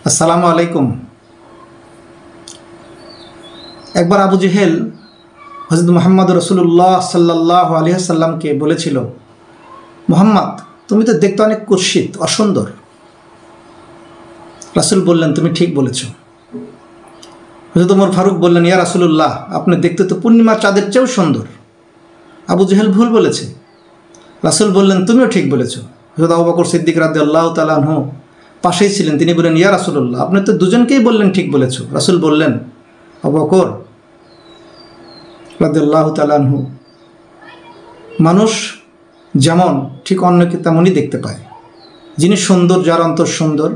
আসসালামু আলাইকুম। একবার আবু জেহেল হযরত মুহাম্মদ রাসূলুল্লাহ সাল্লাল্লাহু আলাইহি ওয়াসাল্লামকে বলেছিল, মুহাম্মদ তুমি তো দেখতে অনেক কুৎসিত, অসুন্দর। রাসূল বললেন, তুমি ঠিক বলেছ। হযরত ওমর ফারুক বললেন, ইয়া রাসূলুল্লাহ আপনি দেখতে তো পূর্ণিমার চাঁদের চেয়েও সুন্দর। আবু জেহেল ভুল বলেছে। রাসূল বললেন, তুমিও ঠিক বলেছ। হযরত আবু বকর সিদ্দিক রাদিয়াল্লাহু তাআলা আনহু পাশেই ছিলেন, তিনি বললেন, ইয়া রাসূলুল্লাহ আপনি তো দুজনকেই বললেন ঠিক বলেছ। রাসূল বললেন, আবু বকর রাদিয়াল্লাহু তাআলা আনহু, মানুষ যেমন ঠিক অন্যকে তেমনই দেখতে পায়। যিনি সুন্দর, যার অন্তর সুন্দর,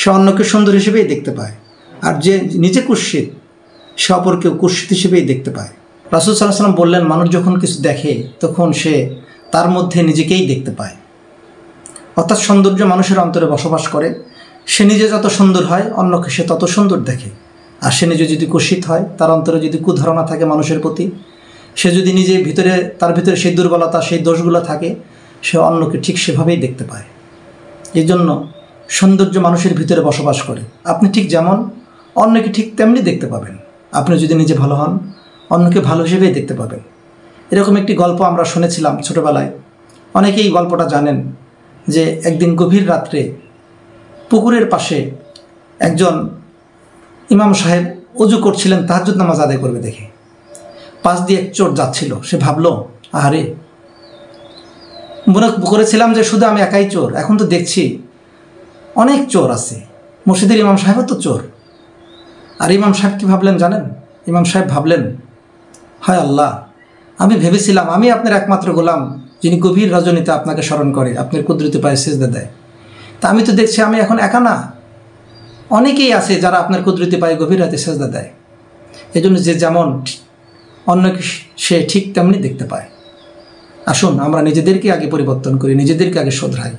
সে অন্যকে সুন্দর হিসেবেই দেখতে পায়। আর যে নিজে কুৎসিত, সে অপরকেও কুৎসিত হিসেবেই দেখতে পায়। রাসূল সাল্লাল্লাহু আলাইহি ওয়াসাল্লাম বললেন, মানুষ যখন কিছু দেখে তখন সে তার মধ্যে নিজেকেই দেখতে পায়। অর্থাৎ সৌন্দর্য মানুষের অন্তরে বসবাস করে। সে নিজে যত সুন্দর হয় অন্যকে সে তত সুন্দর দেখে। আর সে নিজে যদি কুৎসিত হয়, তার অন্তরে যদি কুধারণা থাকে মানুষের প্রতি, সে যদি নিজে তার ভিতরে সেই দুর্বলতা, সেই দোষগুলো থাকে, সে অন্যকে ঠিক সেভাবেই দেখতে পায়। এই জন্য সৌন্দর্য মানুষের ভিতরে বসবাস করে। আপনি ঠিক যেমন, অন্যকে ঠিক তেমনি দেখতে পাবেন। আপনি যদি নিজে ভালো হন, অন্যকে ভালো হিসেবেই দেখতে পাবেন। এরকম একটি গল্প আমরা শুনেছিলাম ছোটোবেলায়। অনেকেই এই গল্পটা জানেন যে একদিন গভীর রাত্রে পুকুরের পাশে একজন ইমাম সাহেব ওযু করছিলেন তাহাজ্জুদ নামাজ আদায় করবে দেখে। পাশ দিয়ে এক চোর যাচ্ছিল। সে ভাবলো, আরে মনে করেছিলাম যে শুধু আমি একাই চোর, এখন তো দেখছি অনেক চোর আছে। মসজিদের ইমাম সাহেবও তো চোর। আর ইমাম সাহেব কি ভাবলেন জানেন? ইমাম সাহেব ভাবলেন, হায় আল্লাহ, আমি ভেবেছিলাম আমি আপনার একমাত্র গোলাম, যিনি গভীর রজনীতে আপনাকে স্মরণ করে, আপনার কুদরতি পায়ে সিজদা দেয়। তা আমি তো দেখছি আমি এখন একা না, অনেকেই আছে যারা আপনার কুদরতি পায়ে গভীর রাতে সিজদা দেয়। এই জন্য যে যেমন অন্যকে সে ঠিক তেমনি দেখতে পায়। আসুন আমরা নিজেদেরকে আগে পরিবর্তন করি, নিজেদেরকে আগে শোধরাই।